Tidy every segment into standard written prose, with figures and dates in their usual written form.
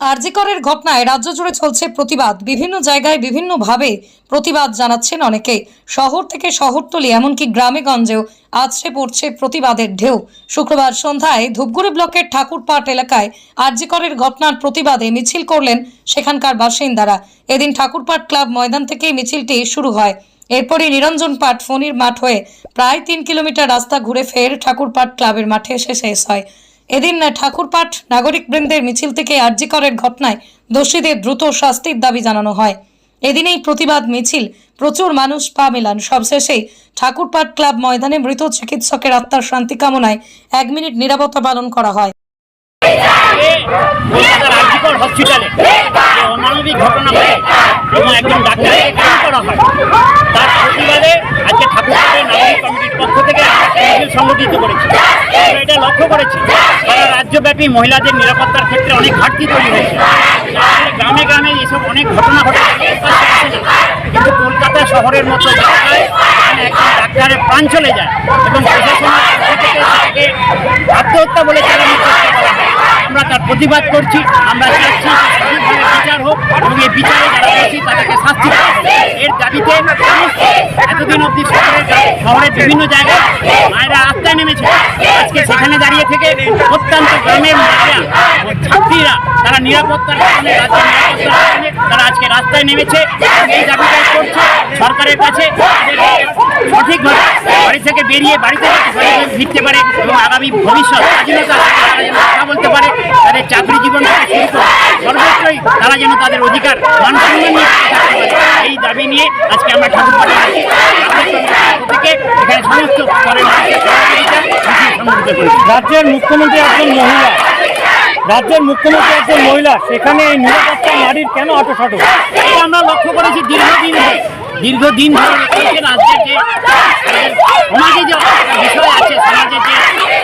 আরজি করের ঘটনায় রাজ্য জুড়ে চলছে প্রতিবাদ। বিভিন্ন জায়গায় বিভিন্নভাবে প্রতিবাদ জানাচ্ছেন অনেকে। শহর থেকে শহরতলি এমনকি গ্রামে গঞ্জেও আছড়ে পড়ছে প্রতিবাদের ঢেউ। শুক্রবার সন্ধ্যায় ধূপগুড়ি ব্লকের ঠাকুরপাট এলাকায় আরজি করের ঘটনার প্রতিবাদে মিছিল করলেন সেখানকার বাসিন্দারা। এদিন ঠাকুরপাট ক্লাব ময়দান থেকে মিছিলটি শুরু হয়। এরপরই নিরঞ্জন পাট ফণির মাঠ হয়ে প্রায় 3 কিলোমিটার রাস্তা ঘুরে ফের ঠাকুরপাট ক্লাবের মাঠে এসে শেষ হয়। এদিন ঠাকুরপাট নাগরিকবৃন্দের মিছিল থেকে আরজি করের ঘটনায় দোষীদের দ্রুত শাস্তির দাবি জানানো হয়। এদিন এই প্রতিবাদ মিছিল প্রচুর মানুষ পা মেলান। সবশেষে ঠাকুরপাট ক্লাব ময়দানে মৃত চিকিৎসকের আত্মার শান্তি কামনায় 1 মিনিট নীরবতা পালন করা হয়। হসপিটালে অমানবিক ঘটনা ঘটে এবং একজন ডাক্তারকে খুন করা হয়, তার প্রতিবাদে আজকে ঠাকুরপাটের নাগরিক কমিটির পক্ষ থেকে মিছিল সংগঠিত করেছি। আমরা এটা লক্ষ্য করেছি সারা রাজ্যব্যাপী মহিলাদের নিরাপত্তার ক্ষেত্রে অনেক ঘাটতি তৈরি হয়েছে। গ্রামে গ্রামে এসব অনেক ঘটনা ঘটে, কিন্তু কলকাতা শহরের মতো জায়গায় একজন ডাক্তারের প্রাণ চলে যায় এবং প্রশাসনের পক্ষ থেকে তাকে আত্মহত্যা বলে চালানোর চেষ্টা করা হয়। আমরা তার প্রতিবাদ করছি। আমরা চাচ্ছি সঠিকভাবে বিচার হোক এবং এই বিচারে যারা করছি তাদেরকে শাস্তি দেওয়া হোক। এর দাবিতে এতদিন অবধি শহরের বিভিন্ন জায়গায় মায়েরা রাস্তায় নেমেছে। আজকে সেখানে দাঁড়িয়ে থেকে অত্যন্ত গ্রামের মায়েরা ছাত্রীরা তারা নিরাপত্তার কারণে রাজ্যের নিরাপত্তার কারণে তারা আজকে রাস্তায় নেমেছে। এই দাবিটাই করছে সরকারের কাছে সঠিকভাবে বাড়ি থেকে বেরিয়ে বাড়িতে ফিরতে পারে এবং আগামী ভবিষ্যৎ স্বাধীনতা কথা বলতে পারে। তাদের চাকরি জীবন থেকে শুরু করে সর্বত্রই তারা যেন তাদের অধিকার মান সম্মান নিয়ে থাকতে পারে। এই দাবি নিয়ে আজকে আমরা ঠাকুরপাট থেকে এখানে সমস্ত স্তরের মানুষের সহযোগিতা সংগঠিত করেছি। রাজ্যের মুখ্যমন্ত্রী একজন মহিলা সেখানে এই নিরাপত্তা নারীর কেন আটোসাটো? এই আমরা লক্ষ্য করেছি দীর্ঘদিন ধরে রাজ্যের যে সমাজে যে বিষয় আছে, সমাজের যে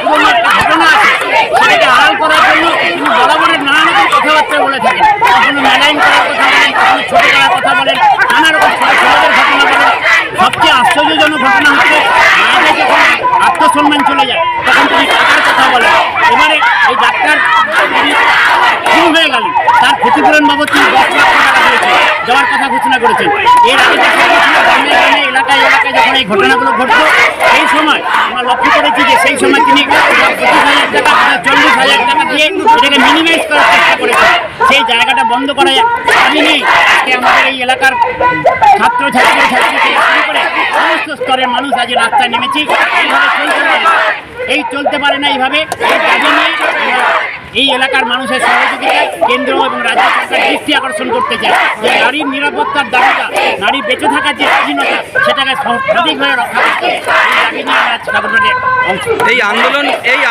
পুরনো একটা ঘটনা আছে সেটাকে আড়াল করার জন্য তিনি বরাবরের নানা রকম কথাবার্তা বলে থাকেন। কখনো মেলাইন করার কথা বলেন, কখনো ছোট করার কথা বলেন, নানা রকম সমাজের ঘটনা বলেন। সবচেয়ে আশ্চর্যজনক ঘটনা হচ্ছে মায়েদের যখন আত্মসম্মান চলে যায় তখন তিনি টাকার কথা বলেন। এবারে এই ডাক্তার শুরু হয়ে গেল, তার ক্ষতিপূরণ বাবদ তিনি 10 লাখ টাকা দিয়েছেন, দেওয়ার কথা ঘোষণা করেছেন। এর আগে গ্রামে গ্রামে এলাকায় যখন এই ঘটনাগুলো ঘটত সেই সময় আমরা লক্ষ্য করেছি যে সেই সময় তিনি 25,000 টাকা 40,000 টাকা দিয়ে এটাকে মিনিমাইজ করার চেষ্টা করেছেন। সেই জায়গাটা বন্ধ করা আমি নেই। আজকে আমাদের এই এলাকার ছাত্রছাত্রী থেকে শুরু করে সমস্ত স্তরের মানুষ আজ রাস্তায় নেমেছি। এইভাবে চলতে পারে না। এইভাবে এই দাবি নিয়ে এই এলাকার মানুষের সহযোগিতায় কেন্দ্র এবং রাজ্য সরকার দৃষ্টি আকর্ষণ করতে চায় যে নারীর নিরাপত্তার দাবিটা, নারী বেঁচে থাকার যে স্বাধীনতা সেটাকে সঠিকভাবে রক্ষা করতে এই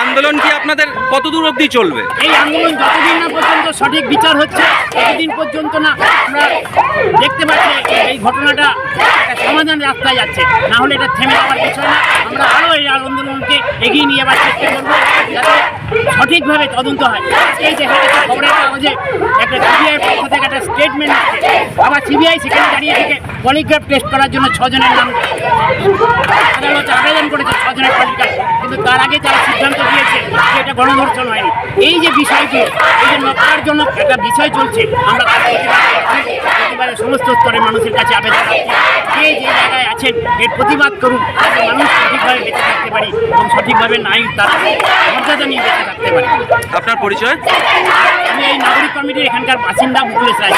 আন্দোলন কি আপনাদের কতদূর অবধি চলবে? এই আন্দোলন যতদিন না পর্যন্ত সঠিক বিচার হচ্ছে ততদিন পর্যন্ত না আমরা দেখতে পাচ্ছি এই ঘটনাটা একটা সমাধান রাস্তায় যাচ্ছে। না হলে এটা থেমে যাওয়ার বিষয় না। আমরা আরও এই আন্দোলনকে এগিয়ে নিয়ে যাওয়ার চেষ্টা করবো যাতে সঠিকভাবে তদন্ত হয়। এই দেখা গেছে খবরের কাগজে একটা সিবিআই পক্ষ থেকে একটা স্টেটমেন্ট আসছে, আবার সিবিআই সেখানে দাঁড়িয়ে থেকে পলিগ্রাফ টেস্ট করার জন্য 6 জনের নাম আদালতে আবেদন করেছে, 6 জনের পলিগ্রাফ। কিন্তু তার আগে তারা সিদ্ধান্ত দিয়েছে যে এটা গণধর্ষণ হয়নি। এই যে বিষয়গুলো, এই যে নকশার জন্য একটা বিষয় চলছে, আমরা তার প্রতিবাদের সমস্ত স্তরের মানুষের কাছে আবেদন রাখছি যে জায়গায় আছেন এর প্রতিবাদ করুন, যাতে মানুষ সঠিকভাবে বেঁচে থাকতে পারি এবং সঠিকভাবে নারী তার মর্যাদা নিয়ে বেঁচে থাকতে পারি। আপনার পরিচয়? আমি এই নাগরিক কমিটির এখানকার বাসিন্দা মুকুলেশ রায়।